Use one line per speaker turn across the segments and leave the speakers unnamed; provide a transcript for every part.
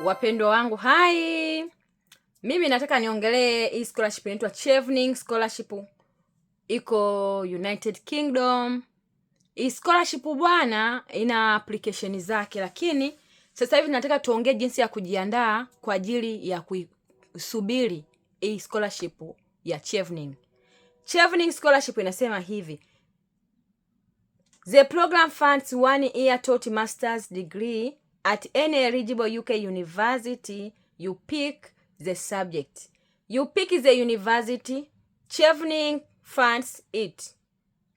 Wapendwa wangu, hai. Mimi nataka niongelee hii scholarship inaitwa Chevening Scholarship. Iko United Kingdom. Hii scholarship bwana ina application zake, lakini sasa hivi nataka tuongee jinsi ya kujiandaa kwa ajili ya kusubiri hii scholarship ya Chevening. Chevening Scholarship inasema hivi: The program funds 1 year total master's degree at any eligible UK university. You pick the subject. You pick the university. Chevening funds it.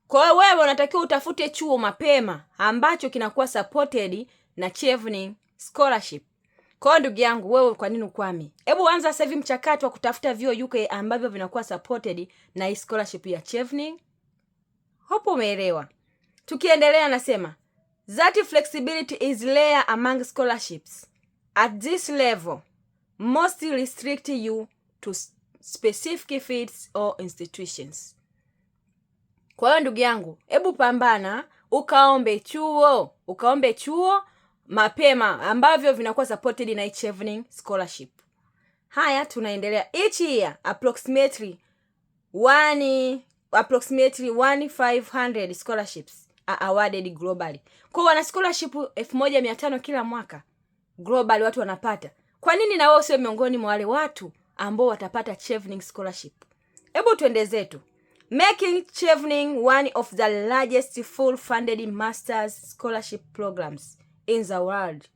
Kwa hiyo wewe unatakiwa utafute chuo mapema ambacho kinakuwa supported na Chevening Scholarship. Kwa ndugu yangu, wewe kwa nini ukwame? Hebu anza sasa hivi mchakato wa kutafuta vyuo UK ambavyo vinakuwa supported na hii scholarship ya Chevening. Hapo umeelewa? Tukiendelea nasema, that flexibility is rare among scholarships. At this level, most restrict you to specific fields or institutions. Kwa hiyo ndugu yangu, hebu pambana, ukaombe chuo mapema ambavyo vinakuwa supported na Chevening Scholarship. Haya, tunaendelea. Each year, approximately 1,500 scholarships are awarded globally. Kwa wana scholarship 1,500 kila mwaka globally watu wanapata. Kwa nini na wao sio miongoni mwa wale watu ambao watapata Chevening Scholarship? Hebu tuende zetu. Making Chevening one of the largest full funded master's scholarship programs in the world.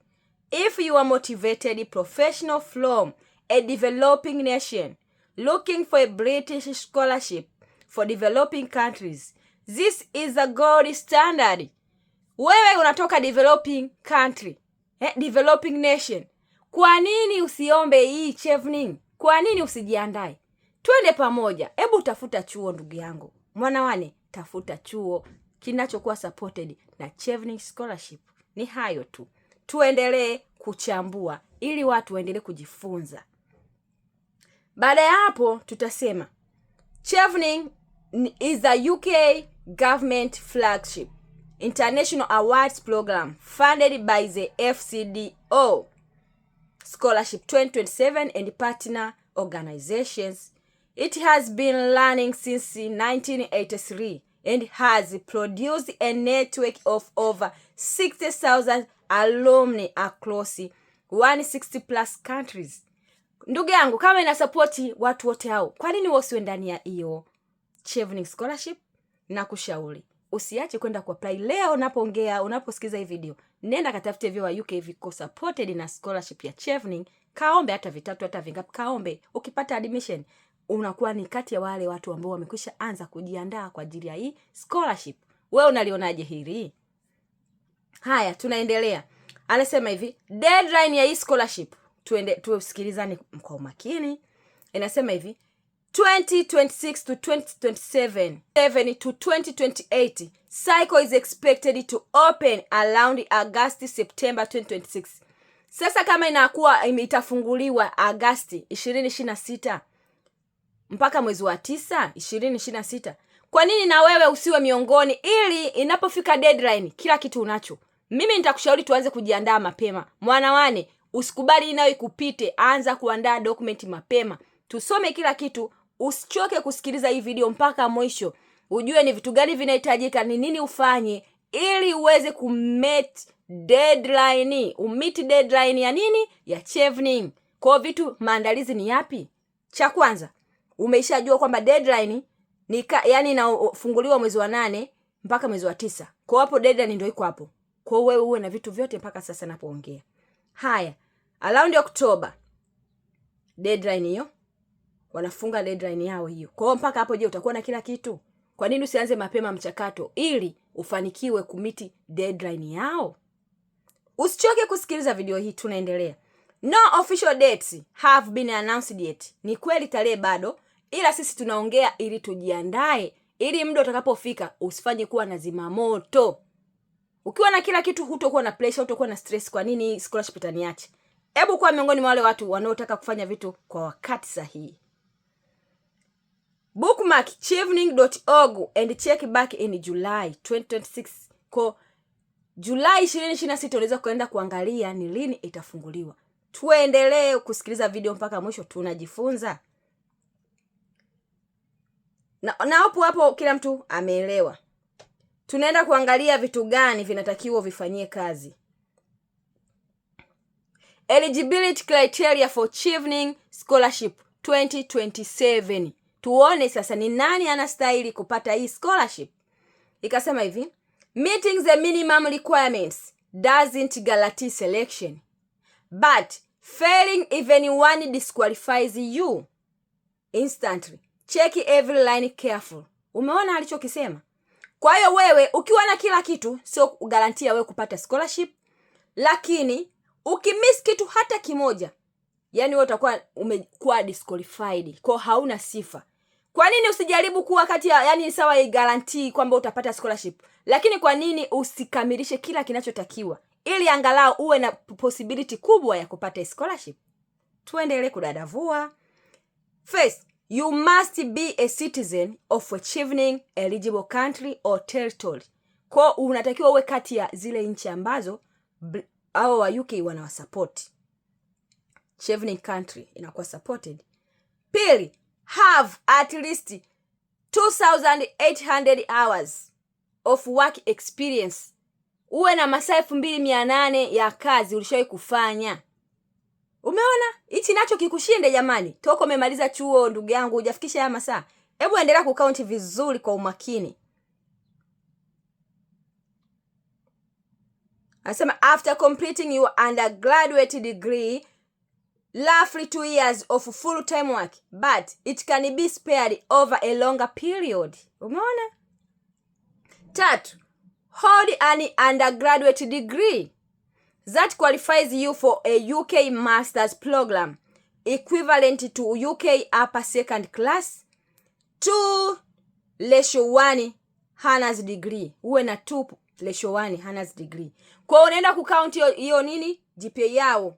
If you are motivated professional from a developing nation looking for a British scholarship for developing countries, this is a gold standard. Wewe unatoka developing country, developing nation. Kwa nini usiombe hii Chevening? Kwa nini usijiandae? Twende pamoja. Hebu tafuta chuo ndugu yangu. Mwanawane, tafuta chuo kinachokuwa supported na Chevening Scholarship. Ni hayo tu. Tuendelee kuchambua ili watu waendelee kujifunza. Baada ya hapo tutasema Chevening is a UK government flagship international awards program funded by the FCDO Scholarship 2027 and partner organizations. It has been running since 1983 and has produced a network of over 60,000 alumni across 160 plus countries. Ndugu yangu, kama ina support watu wote hao, kwa nini wasiwe ndani ya hiyo Chevening Scholarship? Na kushauri usiache kwenda kuapply leo. Unaposikiza hii video, nenda katafute vyuo wa UK viko supported na scholarship ya Chevening. Kaombe hata vitatu hata vingapi, kaombe. Ukipata admission, unakuwa ni kati ya wale watu ambao wamekwisha anza kujiandaa kwa ajili ya hii scholarship. Wewe unalionaje hili? Haya, tunaendelea. Anasema hivi, deadline ya hii scholarship, tusikilizane kwa makini. Inasema hivi, 2026 to 2027, 7 to 2028 cycle is expected to open around August September 2026. Sasa kama inakuwa itafunguliwa Agosti 2026 mpaka mwezi wa 9 2026, kwa nini na wewe usiwe miongoni, ili inapofika deadline kila kitu unacho? Mimi nitakushauri tuanze kujiandaa mapema. Mwanawane, usikubali nayo ikupite. Anza kuandaa document mapema. Tusome kila kitu. Usichoke kusikiliza hii video mpaka mwisho. Ujue ni vitu gani vinahitajika, ni nini ufanye ili uweze kumeet deadline. Ummeet deadline ya nini? Ya Chevening. Kwa vitu maandalizi ni yapi? Cha kwanza, umeshajua kwamba deadline ni yani inafunguliwa mwezi wa 8 mpaka mwezi wa 9. Kwa hapo deadline ndio iko hapo. Kwa wewe uwe na vitu vyote mpaka sasa napoongea. Haya, around October deadline hiyo. Wanafunga deadline yao hiyo. Kwa hiyo mpaka hapo je, utakuwa na kila kitu? Kwa nini usianze mapema mchakato ili ufanikiwe kumiti deadline yao? Usichoke kusikiliza video hii, tunaendelea. No official dates have been announced yet. Ni kweli tarehe bado, ila sisi tunaongea ili tujiandae, ili muda utakapofika usifanye kuwa na zimamoto. Ukiwa na kila kitu hutakuwa na pressure, hutakuwa na stress. Kwa nini scholarship itaniache? Hebu kuwa miongoni mwa wale watu wanaotaka kufanya vitu kwa wakati sahihi. Bookmark chevening.org and check back in July 2026. Kwa Julai 2026 unaweza kuenda kuangalia ni lini itafunguliwa. Tuendelee kusikiliza video mpaka mwisho, tunajifunza. Na hapo kila mtu ameelewa. Tunaenda kuangalia vitu gani vinatakiwa vifanyie kazi. Eligibility criteria for Chevening Scholarship 2027. Tuone sasa ni nani anastahili kupata hii scholarship. Ikasema hivi, meeting the minimum requirements doesn't guarantee selection, but failing even one disqualifies you instantly. Check every line careful. Umeona alichokisema? Kwa hiyo wewe ukiwa na kila kitu sio garantia wewe kupata scholarship, lakini ukimiss kitu hata kimoja, yani wewe utakuwa umekuwa disqualified, kwa hauna sifa. Kwa nini usijaribu kuwa kati ya, yani sawa guarantee kwamba utapata scholarship, lakini kwa nini usikamilishe kila kinachotakiwa ili angalau uwe na possibility kubwa ya kupata scholarship? Tuendelee kudadavua. First, you must be a citizen of a Chevening eligible country or territory. Kwa unatakiwa uwe kati ya zile nchi ambazo au wa UK wanawasupport. Chevening country inakuwa supported. Pili, have at least 2,800 hours of work experience. Uwe na masaa 2,800 ya kazi ulishawahi kufanya. Umeona? Hichi nacho kikushinde jamani. Toko umemaliza chuo ndugu yangu, hujafikisha haya masaa. Hebu endelea kukaunti vizuri kwa umakini. Anasema after completing your undergraduate degree, roughly 2 years of full-time work, but it can be spared over a longer period. Umeona? Tatu, hold an undergraduate degree that qualifies you for a UK master's program equivalent to UK upper second class 2:1 honors degree. Uwe na 2:1 honors degree. Kwa unaenda kucount hiyo nini? GPA yao.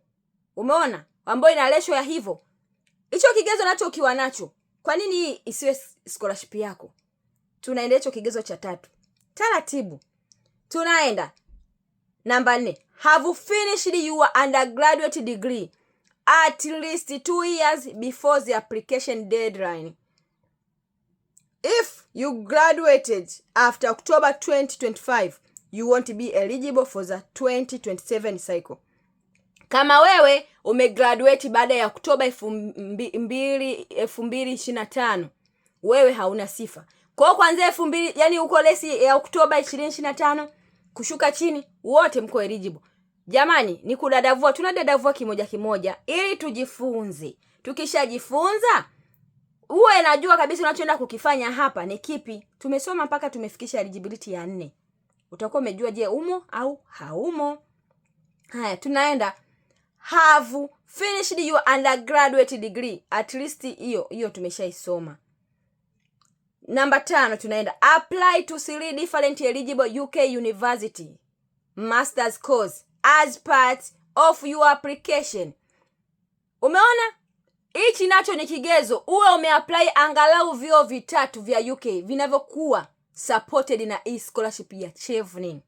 Umeona? Ambayo ina ratio ya hivyo. Hicho kigezo nacho ukiwa nacho, kwa nini hii isiwe scholarship yako? Tunaenda hicho kigezo cha 3. Taratibu. Tunaenda namba 4. Have finished your undergraduate degree at least 2 years before the application deadline. If you graduated after October 2025, you won't be eligible for the 2027 cycle. Kama wewe umegraduate baada ya Oktoba 2025, wewe hauna sifa. Kwa kuanzia 2000, yani uko lesi ya Oktoba 2025 kushuka chini, wote mko eligible. Jamani, ni kudadavua, tunadadavua kimoja kimoja ili tujifunze. Tukishajifunza, uwe najua kabisa unachoenda kukifanya hapa ni kipi. Tumesoma mpaka tumefikisha eligibility ya 4. Utakuwa umejua je umo au haumo. Haya, tunaenda have finished your undergraduate degree, at least hiyo tumeshaisoma. Namba 5 tunaenda apply to 3 different eligible UK university master's course as part of your application. Umeona? Hichi nacho ni kigezo uwe umeapply angalau vyuo 3 vya UK vinavyokuwa supported na hii scholarship ya Chevening.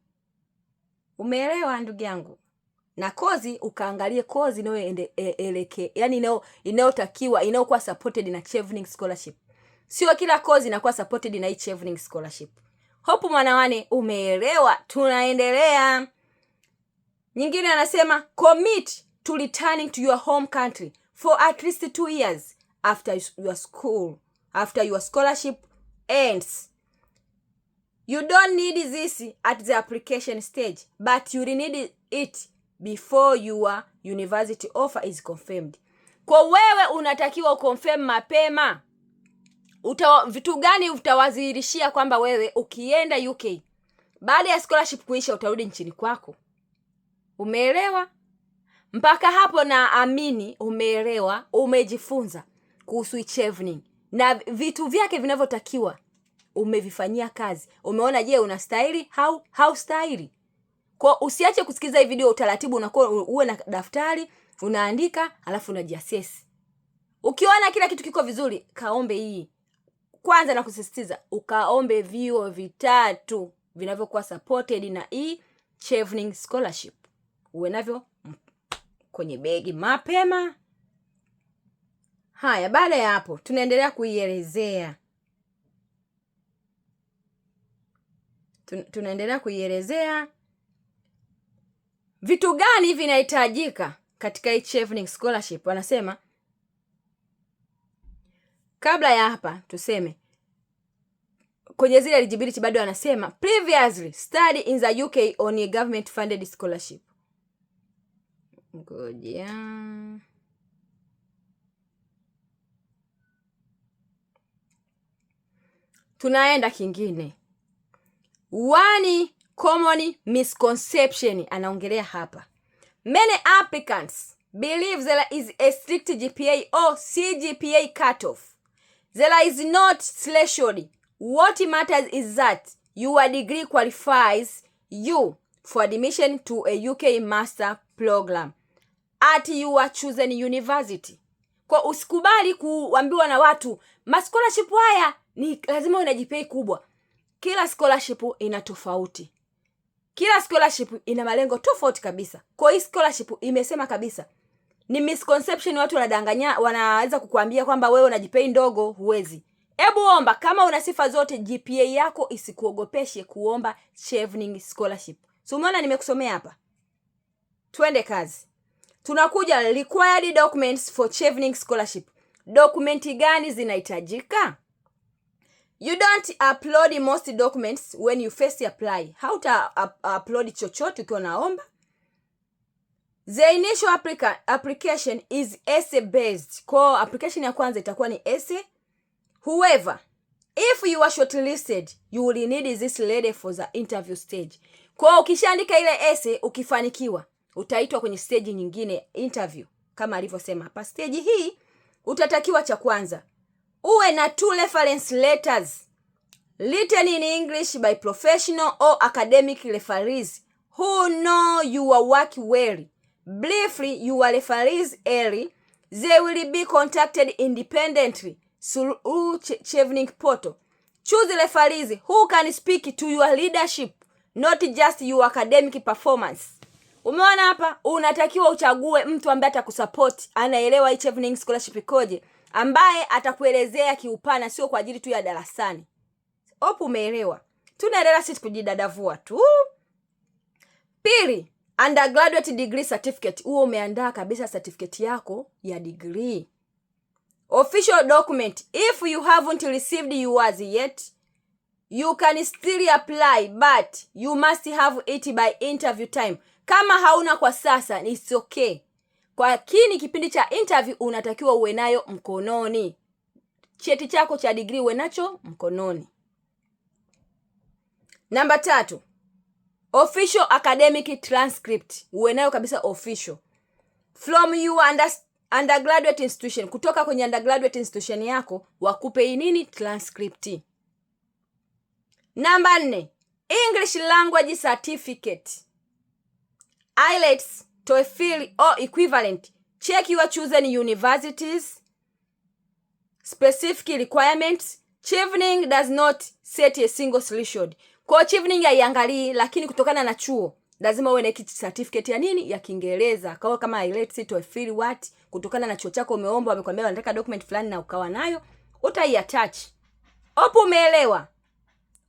Umeelewa ndugu yangu? Na kozi ukaangalie kozi yani inayotakiwa inayokuwa supported na Chevening scholarship. Sio kila kozi inakuwa supported na hii Chevening scholarship. Hope mwanawane umeelewa. Tunaendelea. Nyingine anasema commit to returning to your home country for at least 2 years after your scholarship ends. You don't need this at the application stage, but you need it before your university offer is confirmed. Kwa wewe unatakiwa confirm mapema. Vitu gani utawazirishia kwamba wewe ukienda UK baada ya scholarship kuisha utarudi nchini kwako? Umeelewa? Mpaka hapo na amini umeelewa, umejifunza kuhusu Chevening na vitu vyake vinavyotakiwa umevifanyia kazi. Umeona je unastahili au haustahili? Kwa usiache kusikiza hii video utaratibu, unakuwa uwe na daftari unaandika alafu unajiassess. Ukiona kila kitu kiko vizuri, kaombe hii. Kwanza na kusisitiza ukaombe vyuo 3 vinavyokuwa supported na hii Chevening scholarship. Uwe navyo kwenye begi mapema. Haya, baada ya hapo tunaendelea kuielezea. Tunaendelea kuielezea vitu gani vinahitajika katika hii Chevening scholarship. Wanasema kabla ya hapa tuseme kwenye zile eligibility bado wanasema previously study in the UK on a government funded scholarship. Ngoja. Tunaenda kingine. One common misconception anaongelea hapa. Many applicants believe there is a strict GPA or CGPA cutoff. There is not threshold. What matters is that your degree qualifies you for admission to a UK master program at your chosen university. Kwa usikubali kuambiwa na watu scholarship haya ni lazima una GPA kubwa. Kila scholarship ina tofauti. Kila scholarship ina malengo tofauti kabisa. Kwa hii scholarship imesema kabisa ni misconception, watu wanadanganya, wanaweza kukuambia kwamba wewe una GPA ndogo huwezi. Hebu omba kama una sifa zote, GPA yako isikuogopeshe kuomba Chevening scholarship. So umeona nimekusomea hapa. Twende kazi. Tunakuja required documents for Chevening scholarship. Dokumenti gani zinahitajika? You don't upload most documents when you first apply. Hauta upload chochote ukiwa naomba. The initial application is essay based. Kwa application ya kwanza itakuwa ni essay. However, if you are shortlisted, you will need this letter for the interview stage. Kwa ukishaandika ile essay ukifanikiwa, utaitwa kwenye stage nyingine, interview. Kama alivyosema hapa, stage hii utatakiwa cha kwanza uwe na 2 reference letters written in English by professional or academic referees who know your work well. Briefly, your referees early. They will be contacted independently through Chevening portal. Choose referees who can speak to your leadership, not just your academic performance. Umeona hapa, unatakiwa uchague mtu ambaye atakusupport, anaelewa hii Chevening scholarship ikoje, ambaye atakuelezea kiupana, sio kwa ajili tu ya darasani. Opo, umeelewa? Tunaendelea sisi kujidadavua tu. Pili, undergraduate degree certificate. Huo umeandaa kabisa certificate yako ya degree. Official document. If you haven't received yours yet, you can still apply, but you must have it by interview time. Kama hauna kwa sasa, it's okay. Kwa kipindi cha interview unatakiwa uwe nayo mkononi. Cheti chako cha degree uwe nacho mkononi. Namba 3. Official academic transcript. Uwe nayo kabisa official. From your undergraduate institution. Kutoka kwenye undergraduate institution yako, wakupe nini? Transcript. Namba 4. English language certificate. IELTS, TOEFL or equivalent. Check your chosen universities specific requirements. Chevening does not set a single threshold. Kwa Chevening haiangalii, lakini kutokana na chuo lazima uwe na certificate ya nini? Ya Kiingereza. Kama IELTS, TOEFL, what, kutokana na chuo chako umeomba, wamekwambia wanataka document fulani na ukawa nayo, utaiattach. Opo, umeelewa?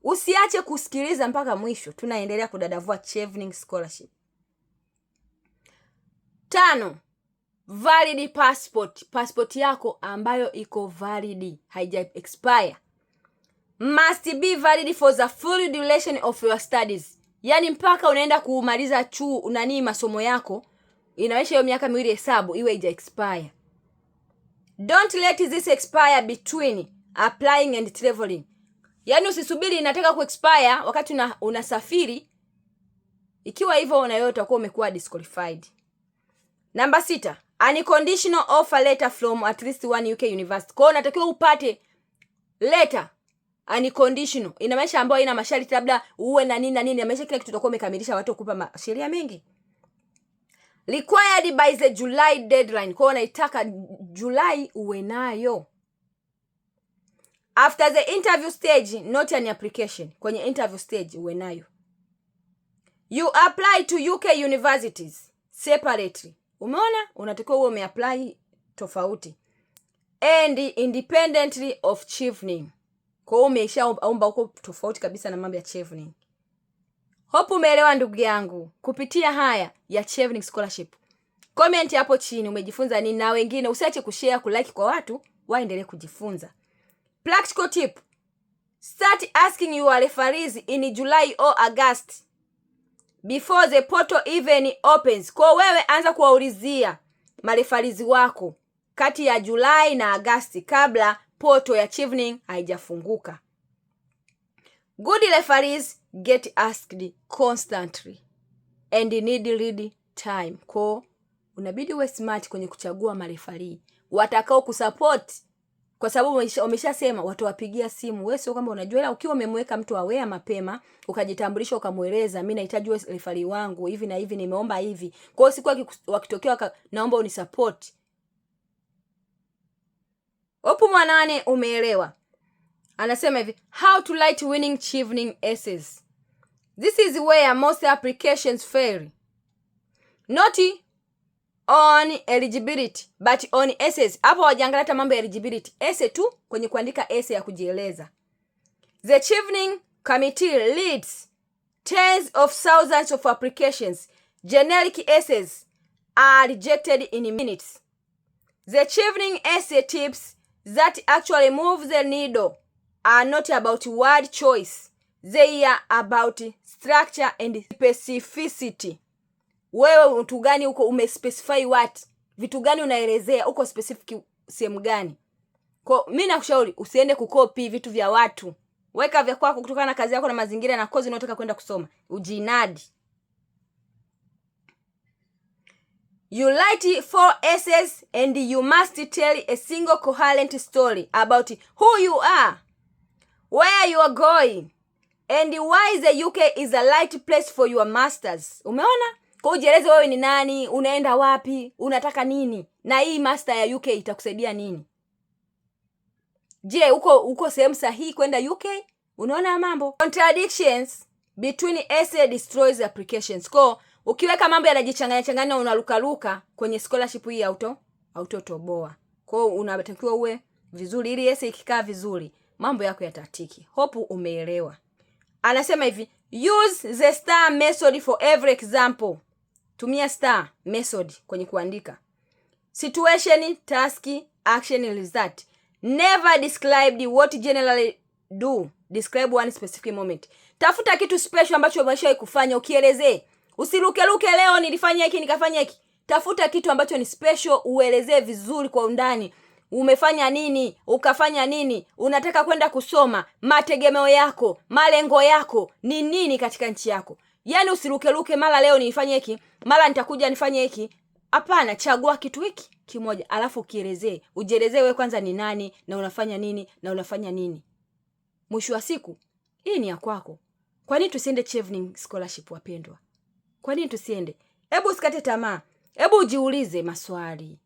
Usiache kusikiliza mpaka mwisho. Tunaendelea kudadavua Chevening scholarship. 5. Valid passport. Passport yako ambayo iko valid, haija expire, must be valid for the full duration of your studies. Yani mpaka unaenda kumaliza chuo masomo yako, inaisha hiyo miaka 2 hesabu, iwe haija expire. Don't let this expire between applying and traveling. Yani usisubiri inataka kuexpire wakati unasafiri. Ikiwa hivyo na yote utakuwa umekuwa disqualified. Namba 6. Unconditional offer letter from at least one UK university. Kwa hiyo unatakiwa upate letter unconditional. Inamaanisha ambayo ina masharti, labda uwe na nini na nini. Inamaanisha kila kitu utakuwa umekamilisha, watu kukupa sheria mengi. Required by the July deadline. Kwa hiyo unaitaka July uwe nayo. After the interview stage, not an application. Kwenye interview stage uwe nayo. You apply to UK universities separately. Umeona? Unatakiwa uwe umeapply tofauti. And independently of chevening. Kwa hiyo umeshaomba huko tofauti kabisa na mambo ya chevening. Hope umeelewa ndugu yangu kupitia haya ya chevening scholarship. Comment hapo chini umejifunza nini, na wengine usiache kushare, kulike kwa watu waendelee kujifunza. Practical tip. Start asking your referees in July or August before the portal even opens. Kwa wewe anza kuwaulizia marefarizi wako kati ya Julai na Agosti kabla portal ya chevening haijafunguka. Good referees get asked constantly and need lead time. Kwa unabidi uwe smart kwenye kuchagua marefari watakao kusupport, kwa sababu wameshasema watawapigia simu. Wewe sio kwamba unajua, ila ukiwa umemweka mtu aware mapema, ukajitambulisha, ukamueleza mimi nahitaji referee wangu hivi na hivi, nimeomba hivi. Kwa hiyo siku wakitokea naomba unisupport. Opu mwanane umeelewa. Anasema hivi, how to write winning chevening essays. This is where most applications fail. Not on eligibility but on essays. Hapo wajiangalia hata mambo ya eligibility. Essay tu kwenye kuandika essay ya kujieleza. The chevening committee leads tens of thousands of applications. Generic essays are rejected in minutes. The chevening essay tips that actually move the needle are not about word choice. They are about structure and specificity. Wewe mtu gani uko umespecify what? Vitu gani unaelezea? Uko specific sehemu gani? Kwa mimi nakushauri usiende kukopi vitu vya watu. Weka vya kwako kutokana na kazi yako na mazingira na kozi unayotaka kwenda kusoma. Ujinadi. You write 4 essays and you must tell a single coherent story about who you are, where you are going, and why the UK is the right place for your masters. Umeona? Kwa ujieleze wewe ni nani, unaenda wapi, unataka nini, na hii master ya UK itakusaidia nini. Je, uko sehemu sahihi kwenda UK? Unaona mambo? Contradictions between essay destroys applications. Kwa ukiweka mambo yanajichanganya unalukaluka kwenye scholarship hii autotoboa. Kwa unatakiwa uwe vizuri ili essay ikikaa vizuri, mambo yako yatatiki. Hope umeelewa. Anasema hivi, use the STAR method for every example. Tumia STAR method kwenye kuandika. Situation, task, action, result. Never describe what generally do. Describe one specific moment. Tafuta kitu special ambacho umeshawahi kufanya ukielezee. Usiruke leo nilifanya hiki nikafanya hiki. Tafuta kitu ambacho ni special, uelezee vizuri kwa undani. Umefanya nini? Ukafanya nini? Unataka kwenda kusoma? Mategemeo yako, malengo yako ni nini katika nchi yako? Yaani usiruke mara leo nifanye hiki, mara nitakuja nifanye hiki. Hapana, chagua kitu hiki kimoja alafu kielezee. Ujielezee wewe kwanza ni nani na unafanya nini na unafanya nini. Mwisho wa siku hii ni ya kwako. Kwa nini tusiende chevening scholarship wapendwa? Kwa nini tusiende? Hebu usikate tamaa. Hebu ujiulize maswali.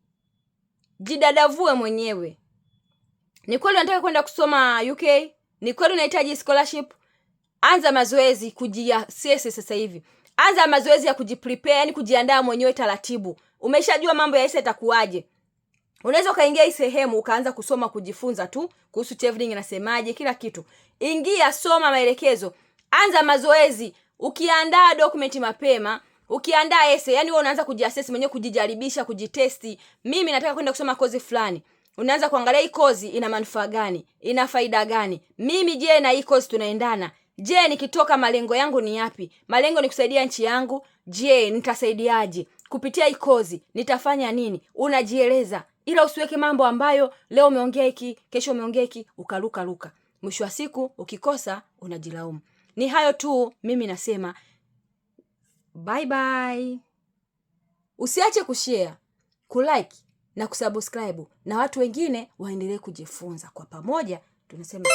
Jidadavue mwenyewe. Ni kweli unataka kwenda kusoma UK? Ni kweli unahitaji scholarship? Anza mazoezi kujiassess sasa hivi. Anza mazoezi ya kujiprepare, yani kujiandaa mwenyewe taratibu. Umeshajua mambo ya essay itakuaje. Unaweza kaingia hii sehemu ukaanza kusoma kujifunza tu kuhusu chevening inasemaje kila kitu. Ingia, soma maelekezo. Anza mazoezi. Ukiandaa document mapema, ukiandaa essay, yani wewe unaanza kujiassess mwenyewe, kujijaribisha, kujitesti. Mimi nataka kwenda kusoma kozi fulani. Unaanza kuangalia hii kozi ina manufaa gani? Ina faida gani? Mimi je, na hii kozi tunaendana? Je, nikitoka malengo yangu ni yapi? Malengo ni kusaidia nchi yangu. Je, nitasaidiaje? Kupitia hii kozi nitafanya nini? Unajieleza. Ila usiweke mambo ambayo leo umeongea hiki, kesho umeongea hiki, ukaruka. Mwisho wa siku ukikosa unajilaumu. Ni hayo tu, mimi nasema bye bye. Usiache kushare, kulike na kusubscribe na watu wengine waendelee kujifunza. Kwa pamoja tunasema